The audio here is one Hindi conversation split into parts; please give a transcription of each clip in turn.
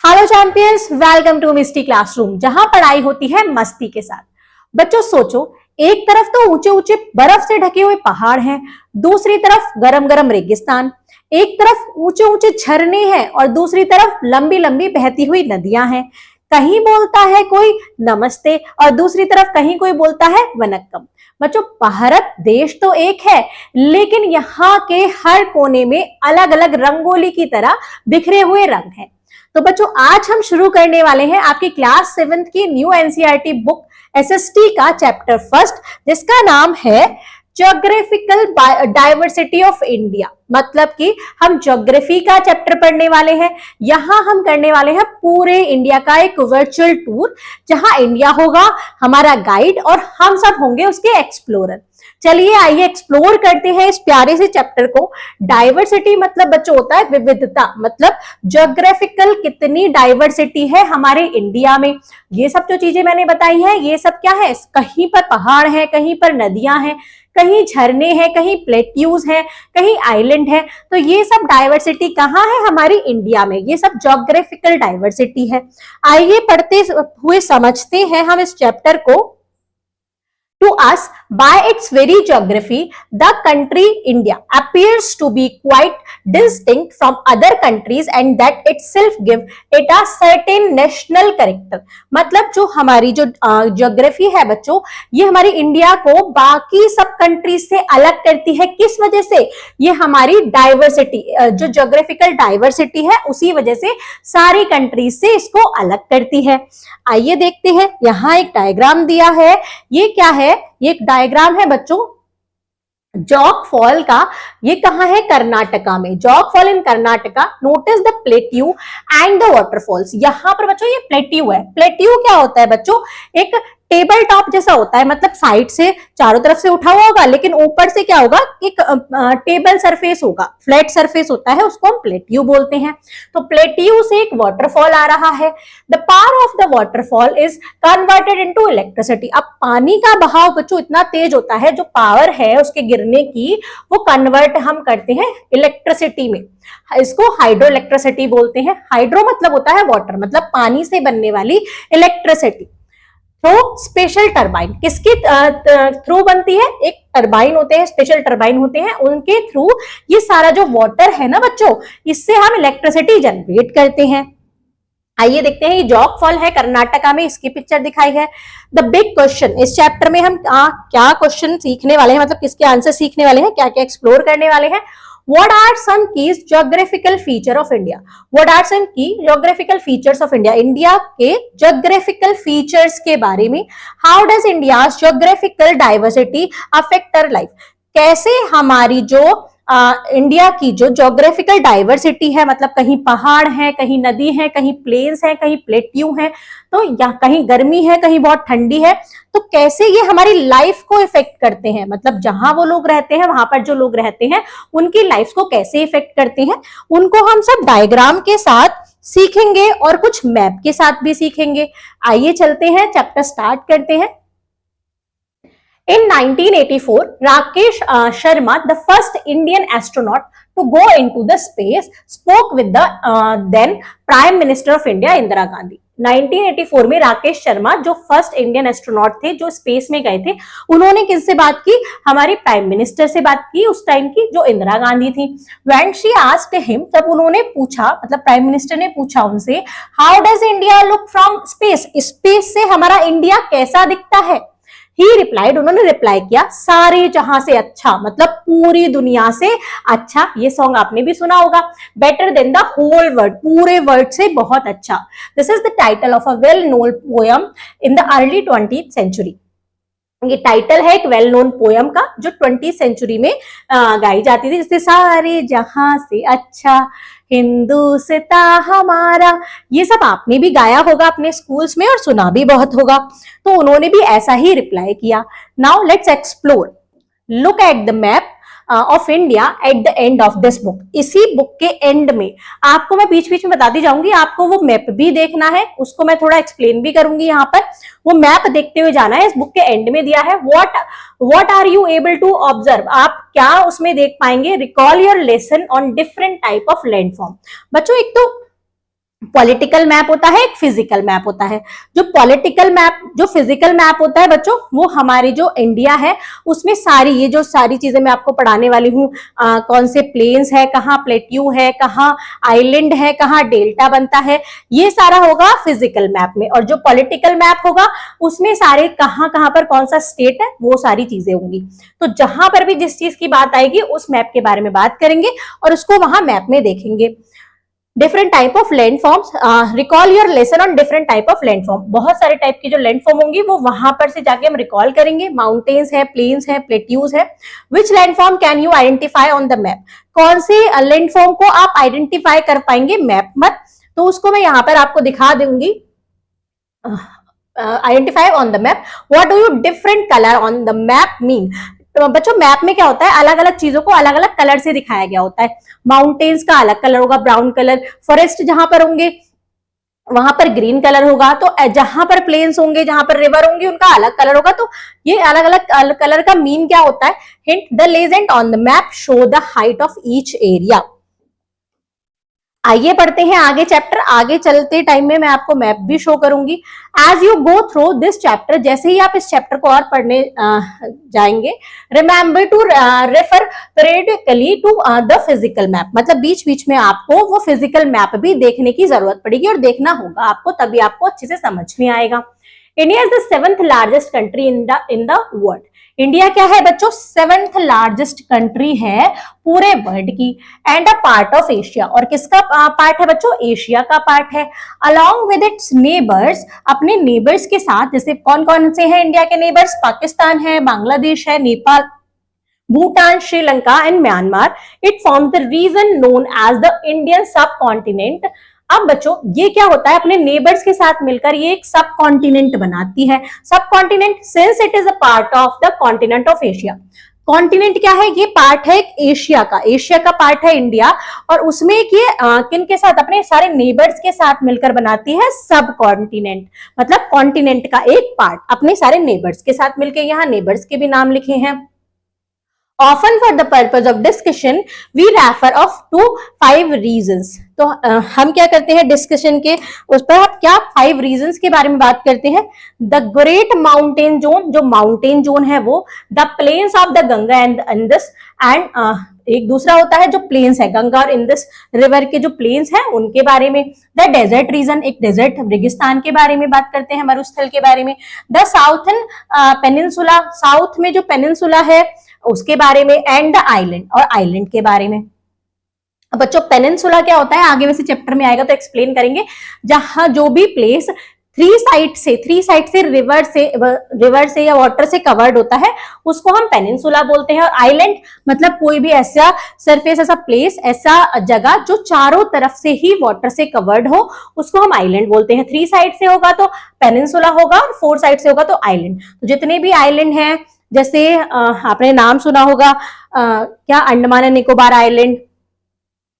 Hello champions, welcome to Misty classroom, जहां पढ़ाई होती है मस्ती के साथ। बच्चों सोचो, एक तरफ तो ऊंचे ऊंचे बर्फ से ढके हुए पहाड़ हैं, दूसरी तरफ गरम गरम रेगिस्तान। एक तरफ ऊंचे ऊंचे झरने हैं और दूसरी तरफ लंबी लंबी बहती हुई नदियां हैं। कहीं बोलता है कोई नमस्ते और दूसरी तरफ कहीं कोई बोलता है वनक्कम। बच्चों, भारत देश तो एक है, लेकिन यहाँ के हर कोने में अलग अलग रंगोली की तरह बिखरे हुए रंग हैं। तो बच्चों, आज हम शुरू करने वाले हैं आपकी क्लास 7th की न्यू एनसीईआरटी बुक एसएसटी का चैप्टर फर्स्ट, जिसका नाम है ज्योग्राफिकल डाइवर्सिटी ऑफ इंडिया। मतलब कि हम ज्योग्राफी का चैप्टर पढ़ने वाले हैं। यहां हम करने वाले हैं पूरे इंडिया का एक वर्चुअल टूर, जहां इंडिया होगा हमारा गाइड और हम सब होंगे उसके एक्सप्लोरर। चलिए आइए एक्सप्लोर करते हैं इस प्यारे से चैप्टर को। डाइवर्सिटी मतलब बच्चों होता है विविधता, मतलब ज्योग्राफिकल कितनी डाइवर्सिटी है हमारे इंडिया में। ये सब जो चीजें मैंने बताई हैं, ये सब क्या है, कहीं पर पहाड़ है, कहीं पर नदियां हैं, कहीं झरने हैं, कहीं प्लेट्यूज हैं, कहीं आइलैंड है। तो ये सब डाइवर्सिटी कहाँ है, हमारी इंडिया में। ये सब ज्योग्राफिकल डाइवर्सिटी है। आइए पढ़ते हुए समझते हैं हम इस चैप्टर को। To us, by its very geography, the country India appears to be quite distinct from other countries and that itself give it a certain national character। मतलब जो हमारी जो ज्योग्राफी है बच्चों, ये हमारी इंडिया को बाकी सब कंट्रीज से अलग करती है। किस वजह से? ये हमारी डाइवर्सिटी, जो ज्योग्राफिकल डाइवर्सिटी है, उसी वजह से सारी कंट्रीज से इसको अलग करती है। आइए देखते हैं, यहाँ एक डायग्राम दिया है। ये क्या है? ये एक डायग्राम है बच्चों जॉग फॉल का। ये कहाँ है? कर्नाटका में। Jog fall in Karnataka. Notice the plateau and the waterfalls. यहाँ पर बच्चों ये प्लेट्यू है। प्लेट्यू क्या होता है बच्चों? एक टेबल टॉप जैसा होता है, मतलब साइड से चारों तरफ से उठा हुआ होगा, लेकिन ऊपर से क्या होगा, एक टेबल सरफेस होगा, फ्लैट सरफेस होता है, उसको हम प्लेट्यू बोलते हैं। तो प्लेट्यू से एक वाटरफॉल आ रहा है। The power of the waterfall is converted into electricity. अब पानी का बहाव बच्चों इतना तेज होता है, जो पावर है उसके गिरने की, वो कन्वर्ट हम करते हैं इलेक्ट्रिसिटी में। इसको हाइड्रो इलेक्ट्रिसिटी बोलते हैं। हाइड्रो मतलब होता है वाटर, मतलब पानी से बनने वाली इलेक्ट्रिसिटी। तो स्पेशल टरबाइन किसके थ्रू बनती है? एक टरबाइन होते हैं, स्पेशल टरबाइन होते हैं, उनके थ्रू ये सारा जो वाटर है ना बच्चों, इससे हम इलेक्ट्रिसिटी जनरेट करते हैं। आइए देखते हैं, ये जॉग फॉल है कर्नाटका में, इसकी पिक्चर दिखाई है। द बिग क्वेश्चन, इस चैप्टर में हम क्या क्वेश्चन सीखने वाले हैं, मतलब किसके आंसर सीखने वाले हैं, क्या क्या एक्सप्लोर करने वाले हैं। What are some key geographical feature of India? What are some key geographical features of India? India के geographical features के बारे में। How does India's geographical diversity affect our life? कैसे हमारी जो इंडिया की जो ज्योग्राफिकल डाइवर्सिटी है, मतलब कहीं पहाड़ है, कहीं नदी है, कहीं प्लेन्स है, कहीं प्लेट्यू है, तो या कहीं गर्मी है, कहीं बहुत ठंडी है, तो कैसे ये हमारी लाइफ को इफेक्ट करते हैं, मतलब जहां वो लोग रहते हैं, वहां पर जो लोग रहते हैं, उनकी लाइफ को कैसे इफेक्ट करते हैं, उनको हम सब डायग्राम के साथ सीखेंगे और कुछ मैप के साथ भी सीखेंगे। आइए चलते हैं, चैप्टर स्टार्ट करते हैं। In 1984, Rakesh Sharma, the first Indian astronaut to go into the space, spoke with the then Prime Minister of India, Indira Gandhi. 1984 में राकेश शर्मा, जो फर्स्ट इंडियन एस्ट्रोनॉट थे, जो स्पेस में गए थे, उन्होंने किससे बात की? हमारे प्राइम मिनिस्टर से बात की, उस टाइम की, जो इंदिरा गांधी थी। When she asked him, जब उन्होंने पूछा, मतलब प्राइम मिनिस्टर ने पूछा उनसे, How does India look from space? Space से हमारा इंडिया कैसा दिखता है? ही रिप्लाइड, उन्होंने रिप्लाई किया, सारे जहां से अच्छा, मतलब पूरी दुनिया से अच्छा। ये सॉन्ग आपने भी सुना होगा, better than the whole world, पूरे वर्ल्ड से बहुत अच्छा। This is the title of a well known poem in the early 20th century. ये टाइटल है एक वेल नोन पोयम का, जो 20th सेंचुरी में गाई जाती थी, जिससे सारे जहां से अच्छा हिंदुस्तान हमारा। ये सब आपने भी गाया होगा अपने स्कूल्स में और सुना भी बहुत होगा। तो उन्होंने भी ऐसा ही रिप्लाई किया। Now let's explore, look at the map of India at the end of this book. इसी बुक के एंड में आपको मैं बीच बीच में बताती जाऊंगी, आपको वो मैप भी देखना है, उसको मैं थोड़ा एक्सप्लेन भी करूंगी। यहाँ पर वो मैप देखते हुए जाना है। इस बुक के एंड में दिया है, what are you able to observe, आप क्या उसमें देख पाएंगे। Recall your lesson on different type of landform. बच्चों, एक तो पॉलिटिकल मैप होता है, एक फिजिकल मैप होता है। जो पॉलिटिकल मैप, जो फिजिकल मैप होता है बच्चों, वो हमारी जो इंडिया है उसमें सारी ये जो सारी चीजें मैं आपको पढ़ाने वाली हूँ, कौन से प्लेन्स है, कहाँ प्लेट्यू है, कहाँ आइलैंड है, कहाँ डेल्टा बनता है, ये सारा होगा फिजिकल मैप में। और जो पॉलिटिकल मैप होगा उसमें सारे कहाँ कहाँ पर कौन सा स्टेट है वो सारी चीजें होंगी। तो जहां पर भी जिस चीज की बात आएगी उस मैप के बारे में बात करेंगे और उसको वहां मैप में देखेंगे। Different type of landforms, recall your lesson on different type of landform. बहुत सारे टाइप की जो लैंडफॉर्म होंगी वो वहां पर से जाके हम रिकॉल करेंगे। माउंटेन्स है, प्लेन्स है, प्लेट्यूज है। Which landform can you identify on the map? कौन से लैंडफॉर्म को आप आइडेंटिफाई कर पाएंगे मैप में? तो उसको मैं यहाँ पर आपको दिखा दूंगी। Identify on the map, what do you different colour on the map mean? तो बच्चों मैप में क्या होता है, अलग अलग चीजों को अलग अलग कलर से दिखाया गया होता है। माउंटेन्स का अलग कलर होगा, ब्राउन कलर। फॉरेस्ट जहां पर होंगे वहां पर ग्रीन कलर होगा। तो जहां पर प्लेन्स होंगे, जहां पर रिवर होंगे, उनका अलग कलर होगा। तो ये अलग अलग कलर का मीन क्या होता है? Hint, the legend on the map show the height of each area. आइए पढ़ते हैं आगे चैप्टर। आगे चलते टाइम में मैं आपको मैप भी शो करूंगी। As you go through this chapter, जैसे ही आप इस चैप्टर को और पढ़ने जाएंगे, remember to refer periodically to the physical map. मतलब बीच बीच में आपको वो फिजिकल मैप भी देखने की जरूरत पड़ेगी और देखना होगा आपको, तभी आपको अच्छे से समझ में आएगा। India is the 7th largest country in the world. India क्या है बच्चों? 7th लार्जेस्ट कंट्री है पूरे वर्ल्ड की। And a part of Asia, और किसका पार्ट है बच्चों? एशिया का पार्ट है। अलोंग विद इट्स नेबर्स, अपने नेबर्स के साथ, जैसे कौन कौन से हैं इंडिया के नेबर्स? पाकिस्तान है, बांग्लादेश है, Nepal, Bhutan, Sri Lanka and Myanmar. It forms the region known as the Indian subcontinent. अब बच्चों ये क्या होता है? अपने नेबर्स के साथ मिलकर ये एक सब कॉन्टिनेंट बनाती है। सब continent since it is a part of the continent of Asia. Continent क्या है? ये पार्ट है एक एशिया का, एशिया का पार्ट है इंडिया, और उसमें ये किन के साथ? अपने सारे नेबर्स के साथ मिलकर बनाती है सब कॉन्टिनेंट। मतलब कॉन्टिनेंट का एक पार्ट अपने सारे नेबर्स के साथ मिलकर, यहाँ नेबर्स के भी नाम लिखे हैं। Often for the purpose of discussion, we refer of to 5 reasons. तो हम क्या करते हैं डिस्कशन के उस पर? आप क्या 5 रीजंस के बारे में बात करते हैं। द ग्रेट माउंटेन जोन, जो माउंटेन जोन है वो। The plains of the Ganga and Indus, and एक दूसरा होता है जो प्लेन्स है, गंगा और इंदस रिवर के जो प्लेन्स हैं उनके बारे में। द डेजर्ट रीजन, एक डेजर्ट रेगिस्तान के बारे में बात करते हैं, मरुस्थल के बारे में। द साउथर्न पेनिनसुला, साउथ में जो पेनिनसुला है उसके बारे में। एंड द आइलैंड, और आइलैंड के बारे में। बच्चों पेनिनसुला क्या होता है आगे वैसे चैप्टर में आएगा तो एक्सप्लेन करेंगे। जहां जो भी प्लेस थ्री साइड से रिवर से या वाटर से कवर्ड होता है उसको हम पेनिनसुला बोलते हैं। और आइलैंड मतलब कोई भी ऐसा सरफेस, ऐसा प्लेस, ऐसा जगह जो चारों तरफ से ही वाटर से कवर्ड हो उसको हम आइलैंड बोलते हैं। 3 साइड से होगा तो पेनिनसुला होगा, और 4 साइड से होगा तो आइलैंड। तो जितने भी आइलैंड हैं, जैसे आपने नाम सुना होगा क्या, अंडमान एंड निकोबार आइलैंड,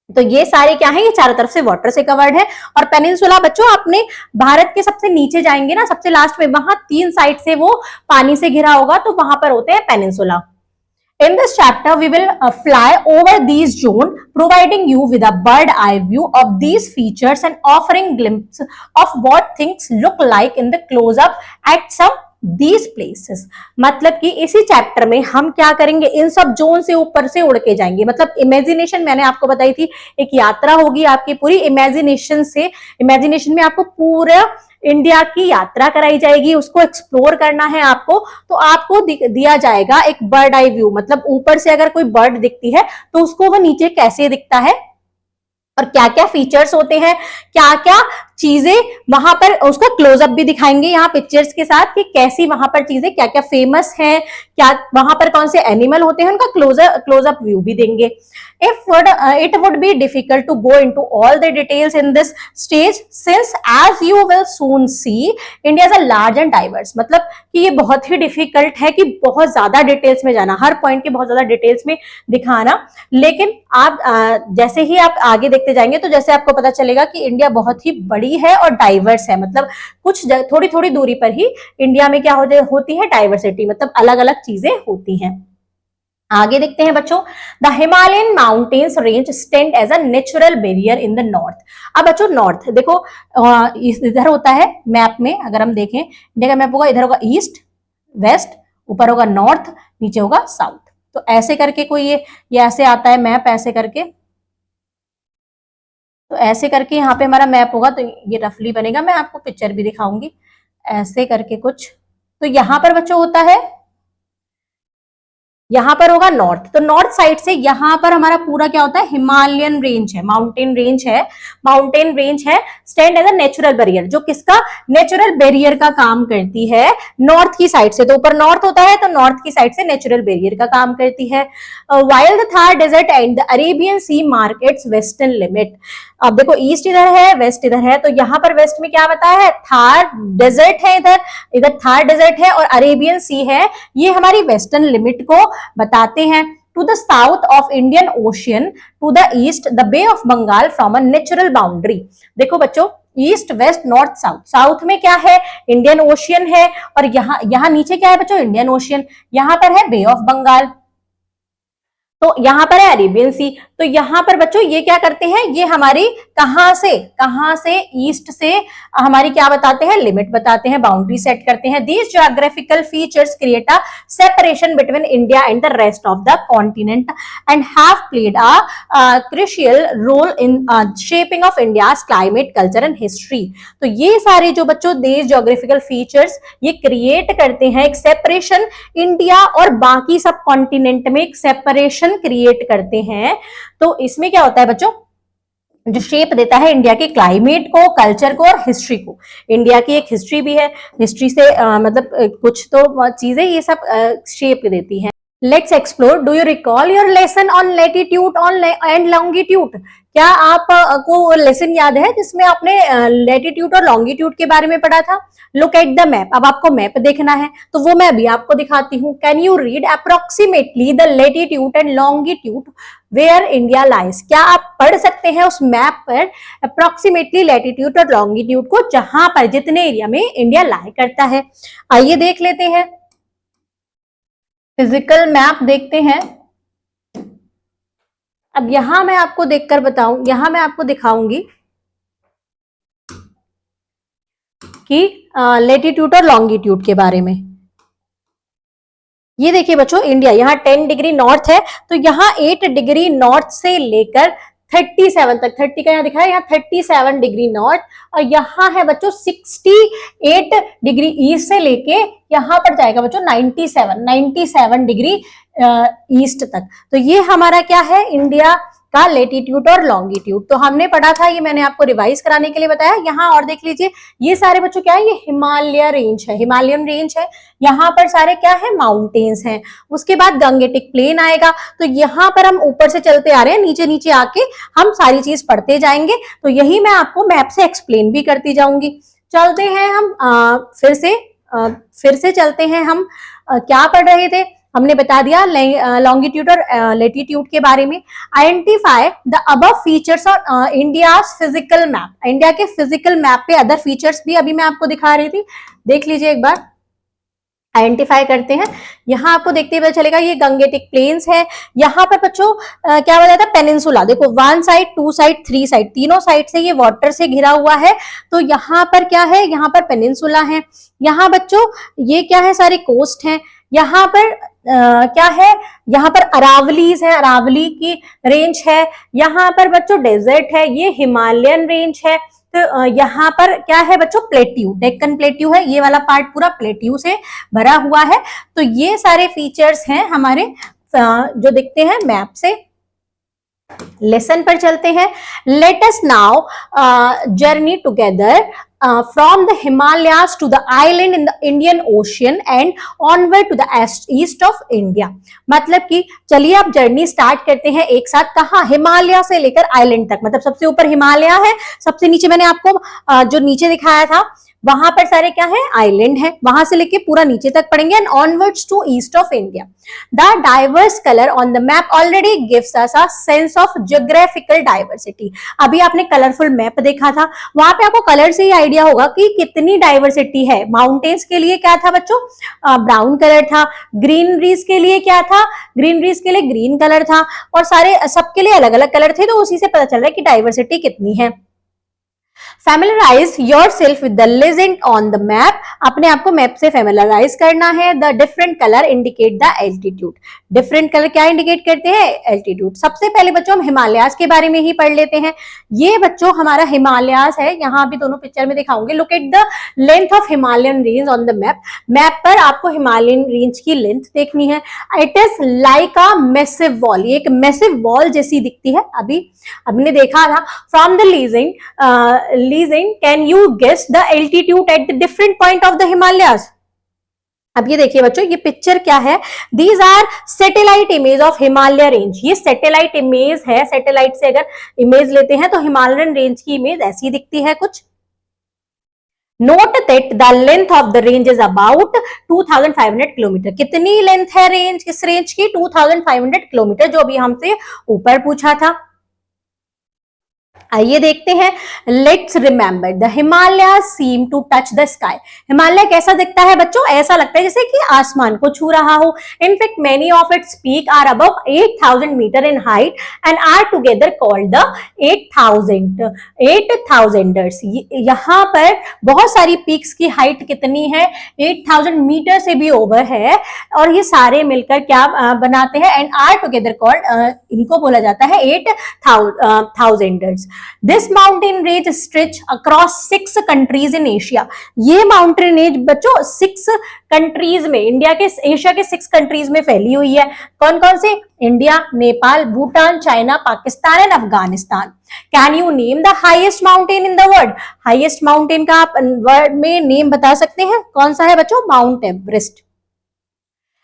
तो ये सारे क्या है? ये चारों तरफ से वाटर से कवर्ड है। और पेनिनसुला बच्चों अपने भारत के सबसे नीचे जाएंगे ना, सबसे लास्ट में, वहां 3 साइड से वो पानी से घिरा होगा तो वहां पर होते हैं peninsula. In this chapter, we will fly over these zones, providing you with a bird eye view of these features and offering glimpse of what things look like in the close up at some these places। मतलब कि इसी चैप्टर में हम क्या करेंगे? इन सब जोन से ऊपर से उड़ के जाएंगे। मतलब इमेजिनेशन मैंने आपको बताई थी, एक यात्रा होगी आपकी पूरी इमेजिनेशन से। इमेजिनेशन में आपको पूरा इंडिया की यात्रा कराई जाएगी, उसको एक्सप्लोर करना है आपको। तो आपको दिया जाएगा एक बर्ड आई व्यू, मतलब ऊपर से अगर कोई बर्ड दिखती है तो उसको वो नीचे कैसे दिखता है और क्या क्या फीचर्स होते हैं, क्या क्या चीजें वहां पर, उसका क्लोजअप भी दिखाएंगे यहाँ पिक्चर्स के साथ कि कैसी वहां पर चीजें क्या क्या फेमस है, क्या वहां पर कौन से एनिमल होते हैं, उनका क्लोजअप व्यू भी देंगे। It would be difficult to go into all the details in this stage since as you will soon see India is a large and diverse। मतलब कि ये बहुत ही डिफिकल्ट है कि बहुत ज्यादा डिटेल्स में जाना, हर पॉइंट के बहुत ज्यादा डिटेल्स में दिखाना। लेकिन आप जैसे ही आप आगे देखते जाएंगे तो जैसे आपको पता चलेगा कि इंडिया बहुत ही बड़ी है और डाइवर्स है। मतलब कुछ थोड़ी थोड़ी दूरी पर ही इंडिया में क्या होती है? डाइवर्सिटी, मतलब अलग अलग चीजें होती हैं। आगे देखते हैं बच्चों, the Himalayan mountains range stand as a natural barrier in the north. अब बच्चों नॉर्थ देखो, इधर होता है मैप में, अगर हम देखें इंडिया का मैप होगा, इधर होगा ईस्ट वेस्ट, ऊपर होगा नॉर्थ, नीचे होगा साउथ। तो ऐसे करके कोई ये ऐसे आता है मैप, ऐसे करके, तो ऐसे करके यहाँ पे हमारा मैप होगा, तो ये रफली बनेगा, मैं आपको पिक्चर भी दिखाऊंगी ऐसे करके कुछ। तो यहाँ पर बच्चों होता है, यहां पर होगा नॉर्थ, तो नॉर्थ साइड से यहां पर हमारा पूरा क्या होता है, हिमालयन रेंज है, माउंटेन रेंज है, माउंटेन रेंज है, stand as a natural barrier, जो किसका, नेचुरल बैरियर का काम करती है नॉर्थ की साइड से। तो ऊपर नॉर्थ होता है, तो नॉर्थ की साइड से नेचुरल बैरियर का काम करती है। While the Thar desert and the Arabian sea markets western limit. अब देखो ईस्ट इधर है, वेस्ट इधर है, तो यहाँ पर वेस्ट में क्या बताया है, थार डेजर्ट है, इधर इधर थार डेजर्ट है और अरेबियन सी है, ये हमारी वेस्टर्न लिमिट को बताते हैं। To the south of Indian ocean, to the east the bay of Bengal from a natural boundary. देखो बच्चों, east west north south, south में क्या है, इंडियन ओशियन है, और यहाँ नीचे क्या है बच्चों, इंडियन ओशियन, यहाँ पर है बे ऑफ बंगाल, तो यहां पर है अरेबियन सी। तो यहां पर बच्चों ये क्या करते हैं, ये हमारी कहां से ईस्ट से हमारी क्या बताते हैं, लिमिट बताते हैं, बाउंड्री सेट करते हैं। These geographical features create a separation between India and the rest of the continent and have played a crucial role in shaping of India's climate, culture and history. तो ये सारे जो बच्चों देश ज्योग्राफिकल फीचर्स ये क्रिएट करते हैं एक सेपरेशन, इंडिया और बाकी सब कॉन्टिनेंट में एक सेपरेशन क्रिएट करते हैं। तो इसमें क्या होता है बच्चों, जो शेप देता है इंडिया के क्लाइमेट को, कल्चर को और हिस्ट्री को। इंडिया की एक हिस्ट्री भी है, हिस्ट्री से मतलब कुछ तो चीजें ये सब शेप देती हैं। Let's explore, do you recall your lesson on latitude on and longitude. क्या आप को लेसन याद है जिसमें आपने लेटीट्यूड और लॉन्गिट्यूड के बारे में पढ़ा था। लुक एट द मैप, अब आपको मैप देखना है, तो वो मैं भी आपको दिखाती हूँ। Can you read approximately the latitude and longitude where India lies. क्या आप पढ़ सकते हैं उस मैप पर अप्रोक्सीमेटली लेटीट्यूड और लॉन्गिट्यूड को, जहां पर जितने एरिया में इंडिया लाई करता है। आइए देख लेते हैं, फिजिकल मैप देखते हैं। अब यहां मैं आपको देखकर बताऊं, यहां मैं आपको दिखाऊंगी कि लेटीट्यूड और लॉन्गिट्यूड के बारे में। ये देखिए बच्चों, इंडिया यहाँ 10 डिग्री नॉर्थ है, तो यहाँ 8 डिग्री नॉर्थ से लेकर 37 तक, 30 का यहाँ दिखा है, यहाँ 37 डिग्री नॉर्थ, और यहाँ है बच्चों 68 डिग्री ईस्ट से लेके यहाँ पर जाएगा बच्चों 97 डिग्री ईस्ट तक। तो ये हमारा क्या है, इंडिया का लेटीट्यूड और लॉन्गिट्यूड। तो हमने पढ़ा था, ये मैंने आपको रिवाइज कराने के लिए बताया। यहाँ और देख लीजिए, ये सारे बच्चों क्या है, ये हिमालय रेंज है, हिमालयन रेंज है, यहाँ पर सारे क्या है, माउंटेन्स हैं। उसके बाद गंगेटिक प्लेन आएगा, तो यहाँ पर हम ऊपर से चलते आ रहे हैं, नीचे नीचे आके हम सारी चीज पढ़ते जाएंगे। तो यही मैं आपको मैप से एक्सप्लेन भी करती जाऊंगी। चलते हैं हम फिर से चलते हैं हम, क्या पढ़ रहे थे, हमने बता दिया लॉन्गिट्यूड और लेटीट्यूड के बारे में। Identify the above features on India physical map. India के फिजिकल मैप पे अदर फीचर्स भी अभी मैं आपको दिखा रही थी, देख लीजिए एक बार। आइडेंटिफाई करते हैं, यहाँ आपको देखते हुए चलेगा, ये गंगेटिक प्लेन्स है। यहाँ पर बच्चों क्या बताया था, पेनिनसुला, देखो 1 साइड 2 साइड 3 साइड, तीनों साइड से ये वाटर से घिरा हुआ है। तो यहाँ पर क्या है, यहाँ पर पेनिनसुला है। यहाँ बच्चों ये क्या है, सारे कोस्ट हैं। यहाँ पर क्या है, यहाँ पर अरावलीज है, अरावली की रेंज है। यहाँ पर बच्चों डेजर्ट है, ये हिमालयन रेंज है। तो यहाँ पर क्या है बच्चों, प्लेट्यू, डेक्कन प्लेट्यू है, ये वाला पार्ट पूरा प्लेट्यू से भरा हुआ है। तो ये सारे फीचर्स हैं हमारे जो दिखते हैं मैप से। लेसन पर चलते हैं। Let us now journey together from the Himalayas to the island in the Indian ocean and onward to the east of India. मतलब कि चलिए आप जर्नी स्टार्ट करते हैं एक साथ, कहाँ, हिमालय से लेकर आइलैंड तक। मतलब सबसे ऊपर हिमालय है, सबसे नीचे मैंने आपको जो नीचे दिखाया था वहां पर सारे क्या है, आइलैंड है, वहां से लेके पूरा नीचे तक पढ़ेंगे, and onwards to east of India. The diverse colour on the map already gives us a sense of geographical diversity. अभी आपने कलरफुल मैप देखा था, वहां पे आपको कलर से ही आइडिया होगा कि कितनी डाइवर्सिटी है। माउंटेन्स के लिए क्या था बच्चों, ब्राउन कलर था, ग्रीनरीज के लिए क्या था, ग्रीनरीज के लिए ग्रीन कलर था, और सारे सबके लिए अलग अलग कलर थे, तो उसी से पता चल रहा है कि डाइवर्सिटी कितनी है। Familiarize yourself with the legend on the map. अपने आप को मैप से familiarize करना है। The different color indicate the altitude. Different color क्या indicate करते हैं, altitude। सबसे पहले बच्चों हम हिमालयास के बारे में ही पढ़ लेते हैं। ये बच्चों हमारा हिमालयास है, यहाँ भी दोनों पिक्चर में दिखाऊंगे। Look at the length of Himalayan range on the map. Map पर आपको हिमालयन रेंज की लेंथ देखनी है। It is like a massive wall. ये एक massive wall जैसी दिखती है। अभी हमने देखा था from the leasing, can you guess the altitude at the different point of the Himalayas? अब ये देखिए बच्चों, ये पिक्चर क्या है, these are satellite image of Himalaya range. ये सैटेलाइट इमेज है, सैटेलाइट से अगर इमेज लेते हैं तो हिमालयन रेंज की इमेज ऐसी दिखती है कुछ। Note that the length of the range is about 2500 kilometre. कितनी लेंथ है रेंज, किस रेंज की, 2500 किलोमीटर, जो अभी हमसे ऊपर पूछा था। आइए देखते हैं। Let's remember the Himalaya seem to touch the sky. Himalaya कैसा दिखता है बच्चों, ऐसा लगता है जैसे कि आसमान को छू रहा हो। In fact many of its peak are above 8000 metre in height and are together called the 8000ers। यहाँ पर बहुत सारी पीक्स की हाइट कितनी है, 8000 मीटर से भी ओवर है, और ये सारे मिलकर क्या बनाते हैं, एंड आर टुगेदर कॉल्ड, इनको बोला जाता है 8000ers। This mountain range stretch across 6 countries in Asia. ये माउंटेन रेंज बच्चों 6 कंट्रीज में, इंडिया के, एशिया के 6 कंट्रीज में फैली हुई है। कौन कौन से, India, Nepal, Bhutan, China, Pakistan and Afghanistan. Can you name the highest mountain in the world. Highest mountain का आप वर्ड में नेम बता सकते हैं, कौन सा है बच्चों, mount Everest.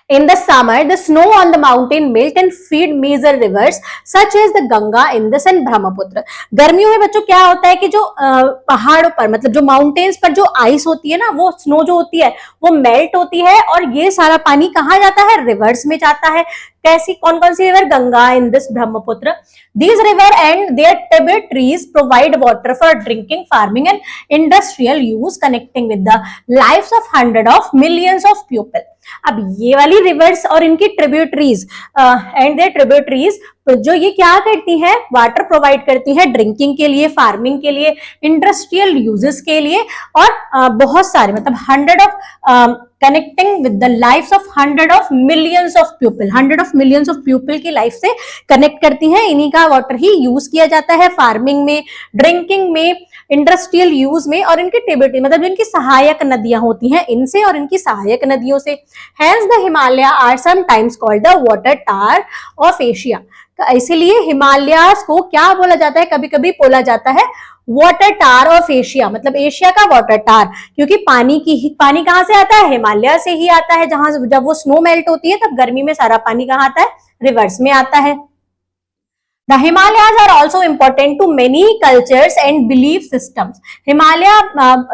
In the summer, the snow on the mountain melt and feed major rivers such as the Ganga, Indus and Brahmaputra. गर्मियों में बच्चों क्या होता है कि जो पहाड़ों पर, मतलब जो माउंटेन्स पर जो आइस होती है ना, वो स्नो जो होती है वो मेल्ट होती है, और ये सारा पानी कहाँ जाता है, रिवर्स में जाता है। कैसी, कौन कौन सी river, Ganga, Indus, Brahmaputra. These river and their tributaries provide water for drinking, farming and industrial use, connecting with the lives of hundreds of millions of people. अब ये वाली रिवर्स और इनकी ट्रिब्यूटरीज एंड देयर ट्रिब्यूटरीज जो ये क्या करती है, वाटर प्रोवाइड करती है ड्रिंकिंग के लिए, फार्मिंग के लिए, इंडस्ट्रियल यूजेस के लिए, और बहुत सारे, मतलब 100 of connecting with the lifes of 100 of millions of people, 100 of millions of people की लाइफ से कनेक्ट करती हैं। इन्हीं का वाटर ही यूज किया जाता है फार्मिंग में, ड्रिंकिंग में, इंडस्ट्रियल यूज में, और इनकी ट्रिब्यूटरी मतलब जो इनकी सहायक नदियां होती हैं इनसे और इनकी सहायक नदियों से। Hence the Himalaya are sometimes called the water tower of Asia. इसीलिए हिमालयास को क्या बोला जाता है, कभी कभी बोला जाता है वाटर टार ऑफ एशिया, मतलब एशिया का वाटर टार, क्योंकि पानी कहाँ से आता है, हिमालय से ही आता है। जहां जब वो स्नो मेल्ट होती है तब गर्मी में सारा पानी कहाँ आता है, रिवर्स में आता है। The Himalayas are also important to many cultures and belief systems. Himalaya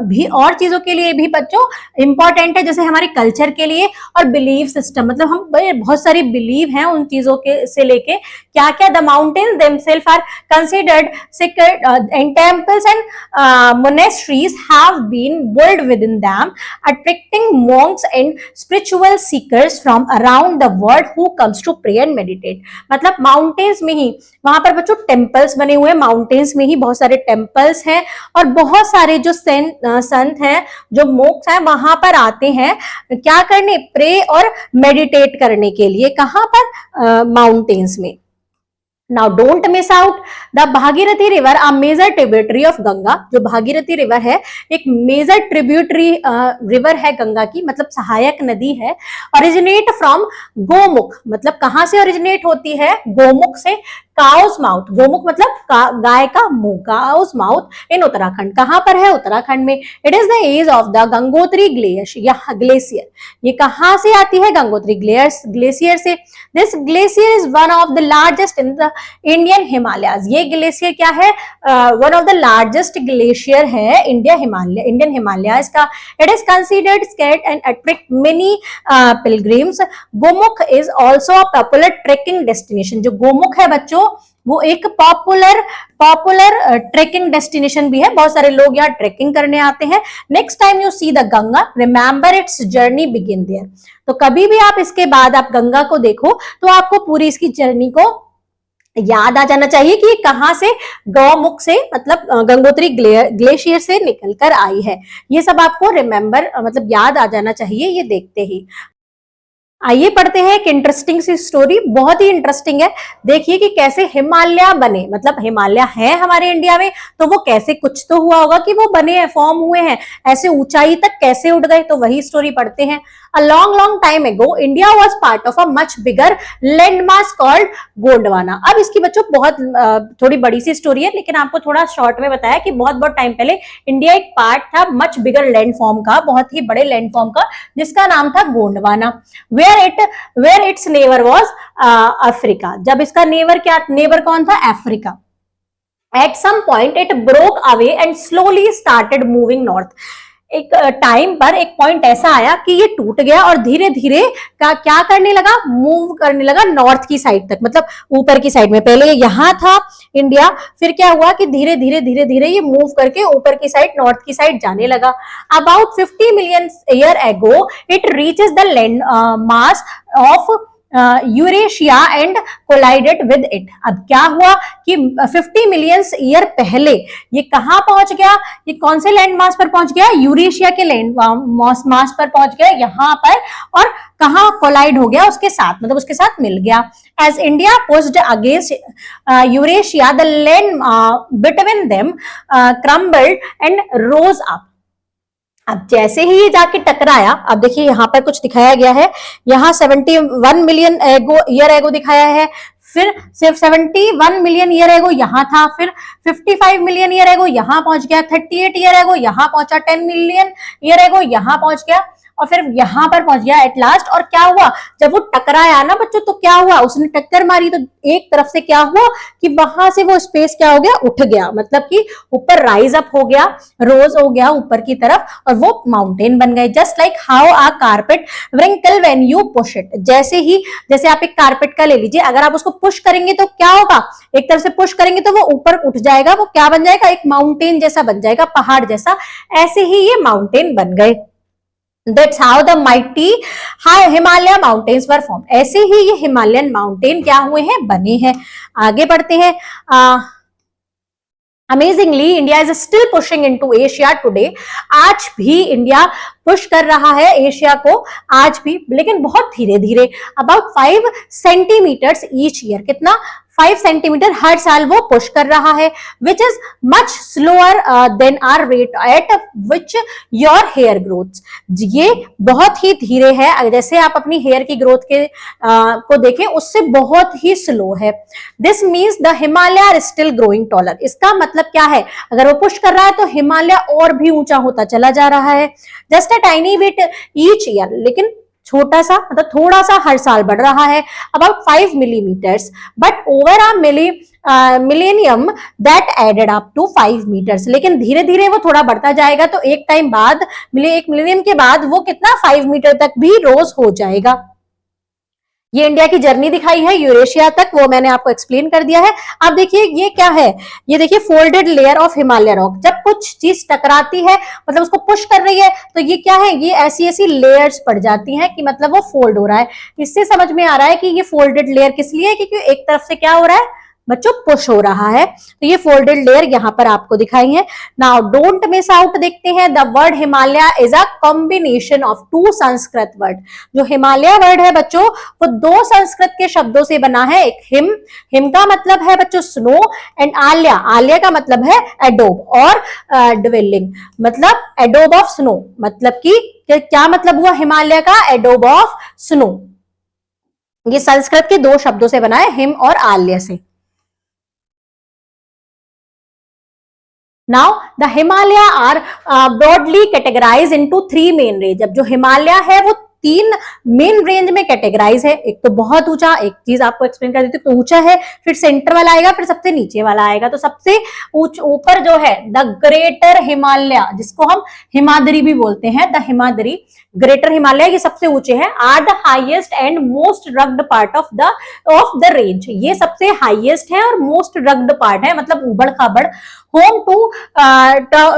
भी और चीजों के लिए भी बच्चों इंपॉर्टेंट है, जैसे हमारे कल्चर के लिए और बिलीफ सिस्टम, मतलब हम बहुत सारी बिलीव हैं उन चीजों के से लेके क्या क्या। The mountains themselves are considered sacred and temples and monasteries have been built within them, attracting monks and spiritual seekers from around the world who comes to pray and meditate. मतलब माउंटेन्स में ही, वहां पर बच्चों टेम्पल्स बने हुए हैं, माउंटेन्स में ही बहुत सारे टेम्पल्स हैं, और बहुत सारे जो संत हैं, जो मोक्ष हैं, वहां पर आते हैं क्या करने, प्रे और मेडिटेट करने के लिए। कहां पर, माउंटेन्स में। Now don't miss out the Bhagirathi river, a major tributary of Ganga. जो भागीरथी रिवर है एक मेजर ट्रिब्यूटरी रिवर है गंगा की, मतलब सहायक नदी है। ओरिजिनेट फ्रॉम गोमुख, मतलब कहां से ओरिजिनेट होती है, गोमुख से। काउस माउथ, गोमुख मतलब गाय का मुंह, काउस माउथ इन उत्तराखंड। कहां पर है, उत्तराखंड में। It is the edge of the Gangotri glacier. ये कहां से आती है, गंगोत्री ग्लेशियर से। This glacier is one of the largest in the Indian Himalayas. ये ग्लेशियर क्या है? One of the largest glacier है इंडियन हिमालयाज का। It is considered sacred and attract many pilgrims. Gomukh is also a popular trekking destination. जो गोमुख है बच्चों, वो एक पॉपुलर ट्रेकिंग डेस्टिनेशन भी है, बहुत सारे लोग यहाँ ट्रेकिंग करने आते हैं। Next time you see the Ganga, remember its journey begin there. तो कभी भी आप इसके बाद आप गंगा को देखो तो आपको पूरी इसकी जर्नी को याद आ जाना चाहिए कि ये कहां से, गौमुख से, मतलब गंगोत्री ग्लेशियर से निकल कर आई है। ये सब आपको रिमेंबर मतलब याद आ जाना चाहिए ये देखते ही। आइए पढ़ते हैं एक इंटरेस्टिंग सी स्टोरी, बहुत ही इंटरेस्टिंग है। देखिए कि कैसे हिमालय बने, मतलब हिमालय है हमारे इंडिया में तो वो कैसे, कुछ तो हुआ होगा कि वो बने हैं, फॉर्म हुए हैं, ऐसे ऊंचाई तक कैसे उठ गए, तो वही स्टोरी पढ़ते हैं। A long time ago, India was part of a much bigger landmass called Gondwana. अब इसकी बच्चों बहुत थोड़ी बड़ी सी स्टोरी है, लेकिन आपको थोड़ा शॉर्ट में बताया कि बहुत टाइम पहले इंडिया एक पार्ट था मच बिगर लैंड फॉर्म का, बहुत ही बड़े लैंड फॉर्म का, जिसका नाम था Gondwana. Where its neighbour was Africa. जब इसका नेबर कौन था? Africa. At some point it broke away and slowly started moving north। एक टाइम पर एक पॉइंट ऐसा आया कि ये टूट गया और धीरे धीरे क्या करने लगा? मूव करने लगा नॉर्थ की साइड तक, मतलब ऊपर की साइड में। पहले यहाँ था इंडिया, फिर क्या हुआ कि धीरे धीरे ये मूव करके ऊपर की साइड, नॉर्थ की साइड जाने लगा। About 50 million year ago it reaches the land mass of Eurasia and collided with it. अब क्या हुआ कि 50 मिलियन ईयर पहले ये कहां पहुंच गया? ये कौन से लैंड मास पर पहुंच गया? यूरेशिया के लैंड मास पर पहुंच गया यहां पर, और कहां कोलाइड हो गया उसके साथ, मतलब उसके साथ मिल गया। As India pushed against Eurasia the land between them crumbled and rose up. अब जैसे ही ये जाके टकराया, अब देखिए यहां पर कुछ दिखाया गया है, यहाँ 71 मिलियन ईयर एगो दिखाया है, फिर सिर्फ 71 मिलियन ईयर एगो यहाँ था, फिर 55 मिलियन ईयर एगो यहाँ पहुंच गया, 38 ईयर एगो यहाँ पहुंचा, 10 मिलियन ईयर एगो यहाँ पहुंच गया, और फिर यहां पर पहुंच गया एट लास्ट। और क्या हुआ? जब वो टकराया ना बच्चों, तो क्या हुआ? उसने टक्कर मारी तो एक तरफ से क्या हुआ कि वहां से वो स्पेस क्या हो गया? उठ गया, मतलब कि ऊपर राइज अप हो गया, रोज हो गया ऊपर की तरफ, और वो माउंटेन बन गए। Just like how a carpet wrinkle when you push it. जैसे आप एक कारपेट का ले लीजिए, अगर आप उसको पुश करेंगे तो क्या होगा? एक तरफ से पुश करेंगे तो वो ऊपर उठ जाएगा, वो क्या बन जाएगा? एक माउंटेन जैसा बन जाएगा, पहाड़ जैसा। ऐसे ही ये माउंटेन बन गए। That's how the mighty Himalaya mountains were formed। ऐसे ही ये हिमालयन माउंटेन क्या हुए हैं? बने हैं। आगे बढ़ते हैं। Amazingly India is still pushing into Asia today. आज भी इंडिया पुश कर रहा है एशिया को, आज भी, लेकिन बहुत धीरे धीरे। About 5 centimetres each year. कितना? 5 सेंटीमीटर हर साल वो पुश कर रहा है, which is much slower than our rate at which your hair growth. ये बहुत ही धीरे है, जैसे आप अपनी हेयर की ग्रोथ के को देखें उससे बहुत ही स्लो है। This means the Himalaya are still growing taller. इसका मतलब क्या है? अगर वो पुश कर रहा है तो हिमालय और भी ऊंचा होता चला जा रहा है। Just a tiny bit each year, लेकिन छोटा सा, मतलब थोड़ा सा हर साल बढ़ रहा है। About 5 millimetres, but over a millennium that added up to 5 metres. लेकिन धीरे धीरे वो थोड़ा बढ़ता जाएगा, तो एक टाइम बाद, एक मिलेनियम के बाद वो कितना? 5 मीटर तक भी रोज हो जाएगा। ये इंडिया की जर्नी दिखाई है यूरेशिया तक, वो मैंने आपको एक्सप्लेन कर दिया है। अब देखिए ये क्या है? ये देखिए folded layer of Himalaya rock. जब कुछ चीज टकराती है, मतलब उसको पुश कर रही है, तो ये क्या है? ये ऐसी लेयर्स पड़ जाती हैं कि मतलब वो फोल्ड हो रहा है। इससे समझ में आ रहा है कि ये फोल्डेड लेयर किस लिए है, क्योंकि एक तरफ से क्या हो रहा है बच्चों? पुश हो रहा है। तो ये फोल्डेड लेयर यहाँ पर आपको दिखाई है। नाउ डोंट मिस आउट देखते हैं। The word Himalaya is a combination of 2 Sanskrit word. जो हिमालय वर्ड है बच्चों, वो 2 संस्कृत के शब्दों से बना है। एक हिम का मतलब है बच्चों स्नो, एंड आल्या का मतलब है एडोब, और ड्वेलिंग मतलब एडोब ऑफ स्नो। मतलब कि क्या मतलब हुआ हिमालय का? Adobe of snow. ये संस्कृत के 2 शब्दों से बना है, हिम और आल्य से। Now the Himalaya are broadly categorized into 3 main range। अब जो हिमालय है वो तीन मेन रेंज में कैटेगराइज है। एक तो बहुत ऊंचा, एक चीज आपको एक्सप्लेन कर देती हूँ, तो ऊंचा है, फिर सेंटर वाला आएगा, फिर सबसे नीचे वाला आएगा। तो सबसे ऊपर जो है द ग्रेटर हिमालय, जिसको हम हिमाद्री भी बोलते हैं, द हिमाद्री, ग्रेटर हिमालय, ये सबसे ऊंचे हैं। Are the highest and most rugged part of the range, ये सबसे हाईएस्ट है और मोस्ट रग्ड पार्ट है, मतलब उबड़ खाबड़। Home to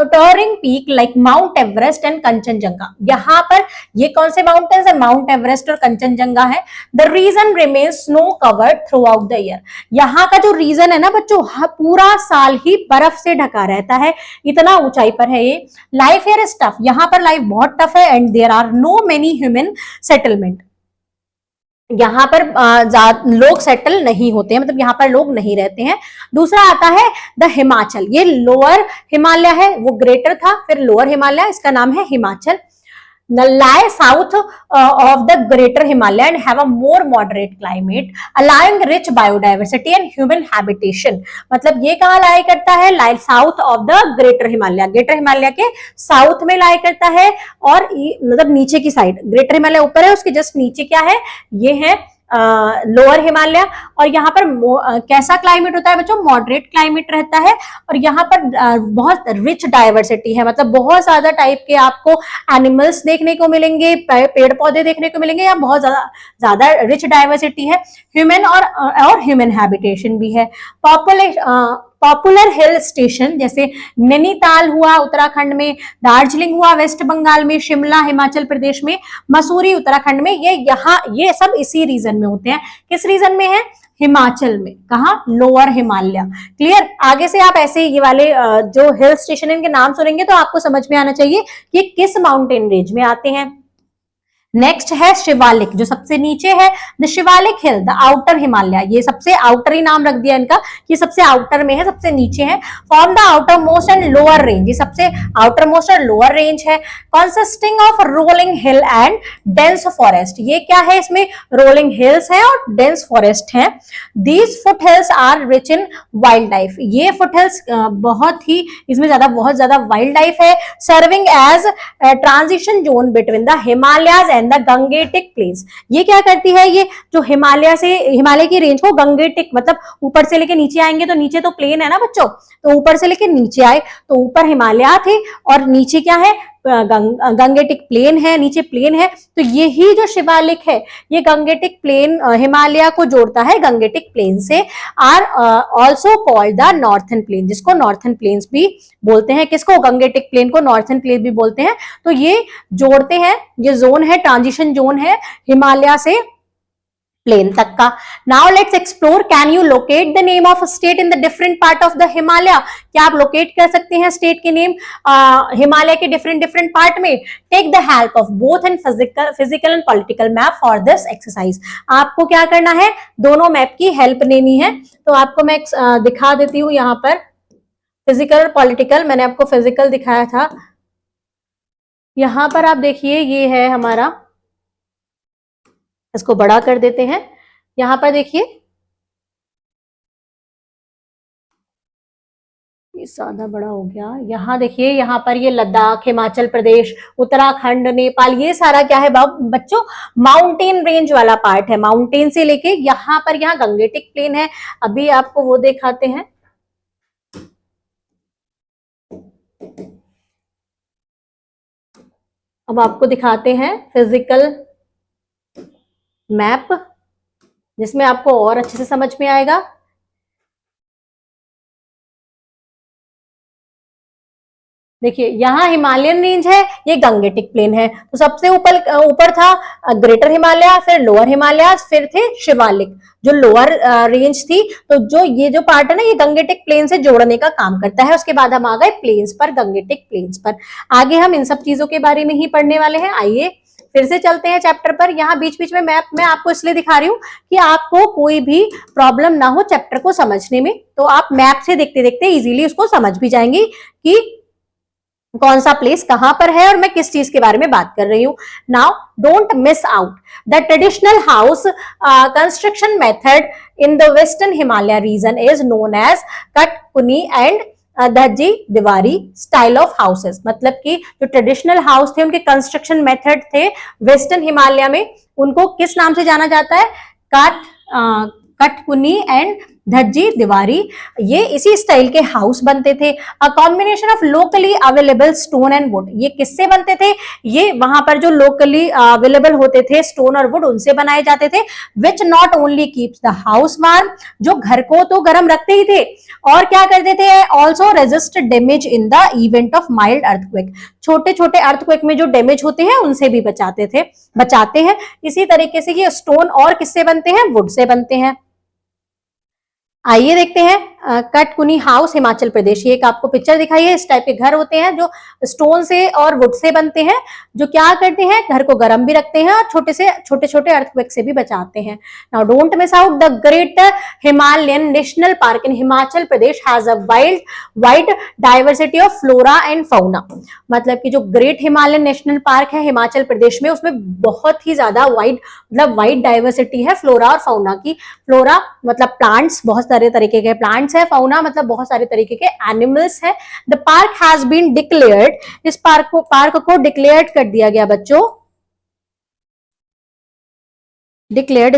towering peak like Mount Everest and Kanchenjunga, यहाँ पर ये कौन से माउंटेन्स है, माउंट एवरेस्ट और कंचनजंगा है। The region remains snow covered throughout the year, यहाँ का जो रीजन है ना बच्चों, पूरा साल ही बर्फ से ढका रहता है, इतना ऊंचाई पर है ये। लाइफ हियर इज टफ, यहाँ पर लाइफ बहुत टफ है। And there are no many human settlement, यहाँ पर लोग सेटल नहीं होते हैं, मतलब यहाँ पर लोग नहीं रहते हैं। दूसरा आता है द हिमाचल, ये लोअर हिमालय है, वो ग्रेटर था, फिर लोअर हिमालय, इसका नाम है Himachal. lie south of the greater Himalaya and have a more moderate climate, allowing rich biodiversity and human habitation। मतलब ये कहाँ लाई करता है, lie south of the greater Himalaya, greater Himalaya के साउथ में लाई करता है, और मतलब नीचे की साइड, ग्रेटर हिमालय ऊपर है, उसके जस्ट नीचे क्या है, ये है लोअर हिमालय। और यहाँ पर कैसा क्लाइमेट होता है बच्चों, मॉडरेट क्लाइमेट रहता है, और यहाँ पर बहुत रिच डाइवर्सिटी है, मतलब बहुत ज्यादा टाइप के आपको एनिमल्स देखने को मिलेंगे, पेड़ पौधे देखने को मिलेंगे, या बहुत ज्यादा रिच डाइवर्सिटी है। ह्यूमन और ह्यूमन हैबिटेशन भी है। पॉपुलर हिल स्टेशन जैसे नैनीताल हुआ उत्तराखंड में, दार्जिलिंग हुआ वेस्ट बंगाल में, शिमला हिमाचल प्रदेश में, मसूरी उत्तराखंड में, ये सब इसी रीजन में होते हैं। किस रीजन में है, हिमाचल में। कहा, लोअर हिमालय। क्लियर। आगे से आप ऐसे ये वाले जो हिल स्टेशन इनके नाम सुनेंगे तो आपको समझ में आना चाहिए कि किस माउंटेन रेंज में आते हैं। नेक्स्ट है शिवालिक, जो सबसे नीचे है, the Shivalik hill the outer Himalaya, ये सबसे आउटर ही नाम रख दिया इनका, ये सबसे आउटर में है, सबसे नीचे है। Form the outermost and lower range, ये सबसे आउटर मोस्ट और लोअर रेंज है। Consisting of rolling hill and dense forest, ये क्या है, इसमें रोलिंग हिल्स है और डेंस फॉरेस्ट है। These foothills are rich in wildlife, ये फुट हिल्स बहुत ही, इसमें बहुत ज्यादा वाइल्ड लाइफ है। Serving as transition zone between the Himalayas the Gangetic plains, ये क्या करती है, ये जो हिमालय की रेंज को गंगेटिक, मतलब ऊपर से लेके नीचे आएंगे, तो नीचे तो प्लेन है ना बच्चों, तो ऊपर से लेके नीचे आए तो ऊपर हिमालय थे और नीचे क्या है, गंगेटिक प्लेन है, नीचे प्लेन है। तो यही जो शिवालिक है, ये गंगेटिक प्लेन हिमालय को जोड़ता है गंगेटिक प्लेन से। Are also called the northern plain, जिसको नॉर्थन प्लेन्स भी बोलते हैं। किसको, गंगेटिक प्लेन को नॉर्थन प्लेन भी बोलते हैं। तो ये जोड़ते हैं, ये जोन है, ट्रांजिशन जोन है हिमालय से प्लेन तक का। Now let's explore, can you locate the name of state in the different part of the Himalaya, क्या आप लोकेट कर सकते हैं स्टेट के नेम हिमालय के डिफरेंट पार्ट में। Take the help of both and physical and political map for this exercise, आपको क्या करना है, दोनों मैप की हेल्प लेनी है। तो आपको मैं दिखा देती हूँ यहाँ पर फिजिकल और पॉलिटिकल, मैंने आपको फिजिकल दिखाया था, यहाँ पर आप देखिए ये है हमारा, इसको बड़ा कर देते हैं, यहां पर देखिए ये ज्यादा बड़ा हो गया। यहाँ देखिए, यहाँ पर ये लद्दाख, हिमाचल प्रदेश, उत्तराखंड, नेपाल, ये सारा क्या है बच्चों, माउंटेन रेंज वाला पार्ट है। माउंटेन से लेके यहाँ पर, यहाँ गंगेटिक प्लेन है। अभी आपको वो दिखाते हैं, अब आपको दिखाते हैं फिजिकल मैप, जिसमें आपको और अच्छे से समझ में आएगा। देखिए, यहाँ हिमालयन रेंज है, ये गंगेटिक प्लेन है। तो सबसे ऊपर था ग्रेटर हिमालय, फिर लोअर हिमालय, फिर थे शिवालिक जो लोअर रेंज थी। तो जो ये जो पार्ट है ना, ये गंगेटिक प्लेन से जोड़ने का काम करता है। उसके बाद हम आ गए प्लेन्स पर, गंगेटिक प्लेन्स पर। आगे हम इन सब चीजों के बारे में ही पढ़ने वाले हैं। आइए फिर से चलते हैं चैप्टर पर। यहाँ बीच बीच में मैप मैं आपको इसलिए दिखा रही हूँ कि आपको कोई भी प्रॉब्लम ना हो चैप्टर को समझने में, तो आप मैप से देखते देखते इजीली उसको समझ भी जाएंगे कि कौन सा प्लेस कहां पर है और मैं किस चीज के बारे में बात कर रही हूं। Now don't miss out the traditional house construction method in the western Himalaya region is known as kath kuni and dhajji dewari style of houses, मतलब कि जो ट्रेडिशनल हाउस थे उनके कंस्ट्रक्शन मेथड थे वेस्टर्न हिमालय में, उनको किस नाम से जाना जाता है? कटकुनी एंड धज्जी दीवारी। ये इसी स्टाइल के हाउस बनते थे। A combination of locally available stone and would, ये किससे बनते थे? ये वहां पर जो लोकली अवेलेबल होते थे स्टोन और वुड, उनसे बनाए जाते थे। Which not only keeps the house warm, जो घर को तो गर्म रखते ही थे, और क्या करते थे? Also resist damage in the event of mild earthquake, छोटे छोटे अर्थक्वेक में जो डैमेज होते हैं उनसे भी बचाते हैं। इसी तरीके से ये स्टोन और किससे बनते हैं? वुड से बनते हैं। आइए देखते हैं कटकुनी हाउस हिमाचल प्रदेश। ये एक आपको पिक्चर दिखाई है, इस टाइप के घर होते हैं जो स्टोन से और वुड से बनते हैं, जो क्या करते हैं? घर को गर्म भी रखते हैं और छोटे छोटे अर्थक्वेक से भी बचाते हैं। Now don't miss out the great Himalayan national park in Himachal Pradesh has a wide diversity of flora and fauna, मतलब कि जो ग्रेट हिमालयन नेशनल पार्क है हिमाचल प्रदेश में, उसमें बहुत ही ज्यादा वाइड डाइवर्सिटी है फ्लोरा और फौना की। फ्लोरा मतलब प्लांट्स, बहुत सारे तरीके के प्लांट्स है, फौना मतलब बहुत सारे तरीके के एनिमल्स है। The park has been declared, इस पार्क को डिक्लेयर्ड कर दिया गया बच्चों, डिक्लेयर्ड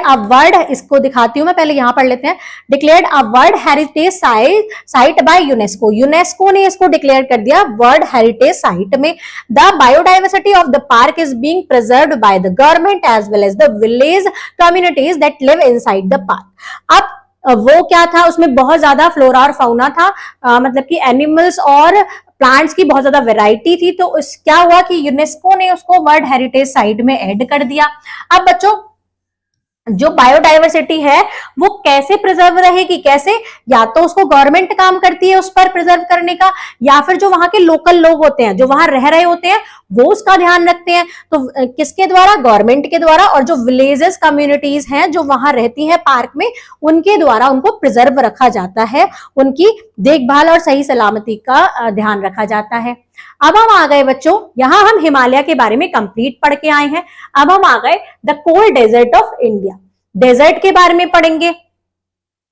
अ वर्ल्ड, इसको दिखाती हूं मैं, पहले यहां पढ़ लेते हैं। Declared a world heritage site by UNESCO ने इसको डिक्लेयर कर दिया वर्ल्ड हेरिटेज साइट में। The biodiversity of the park is being preserved by the government as well as the village communities that live inside the park. अब वो क्या था? उसमें बहुत ज्यादा फ्लोरा और फाउना था, मतलब कि एनिमल्स और प्लांट्स की बहुत ज्यादा वैरायटी थी। तो क्या हुआ कि यूनेस्को ने उसको वर्ल्ड हेरिटेज साइट में ऐड कर दिया। अब बच्चों जो बायोडाइवर्सिटी है वो कैसे प्रिजर्व रहेगी? कैसे? या तो उसको गवर्नमेंट काम करती है उस पर प्रिजर्व करने का, या फिर जो वहां के लोकल लोग होते हैं जो वहां रह रहे होते हैं वो उसका ध्यान रखते हैं। तो किसके द्वारा? गवर्नमेंट के द्वारा, और जो विलेजेस कम्युनिटीज हैं जो वहां रहती हैं पार्क में, उनके द्वारा उनको प्रिजर्व रखा जाता है, उनकी देखभाल और सही सलामती का ध्यान रखा जाता है। अब हम आ गए बच्चों, यहां हम हिमालय के बारे में कंप्लीट पढ़ के आए हैं। अब हम आ गए the cold desert of India, desert के बारे में पढ़ेंगे।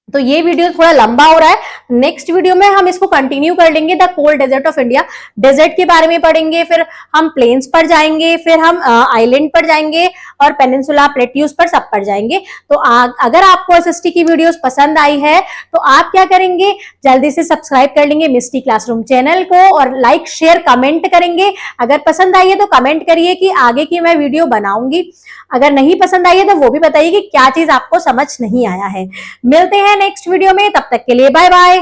तो ये वीडियो थोड़ा लंबा हो रहा है, नेक्स्ट वीडियो में हम इसको कंटिन्यू कर लेंगे। The cold desert of India, desert के बारे में पढ़ेंगे, फिर हम प्लेन्स पर जाएंगे, फिर हम आइलैंड पर जाएंगे, और पेनिनसुला प्लेट्यूज पर सब पर जाएंगे। तो अगर आपको एसएसटी की वीडियोस पसंद आई है तो आप क्या करेंगे? जल्दी से सब्सक्राइब कर लेंगे मिस्टी क्लासरूम चैनल को, और लाइक शेयर कमेंट करेंगे। अगर पसंद आई है तो कमेंट करिए कि आगे की मैं वीडियो बनाऊंगी, अगर नहीं पसंद आई है तो वो भी बताइए कि क्या चीज आपको समझ नहीं आया है। मिलते हैं नेक्स्ट वीडियो में, तब तक के लिए बाय बाय।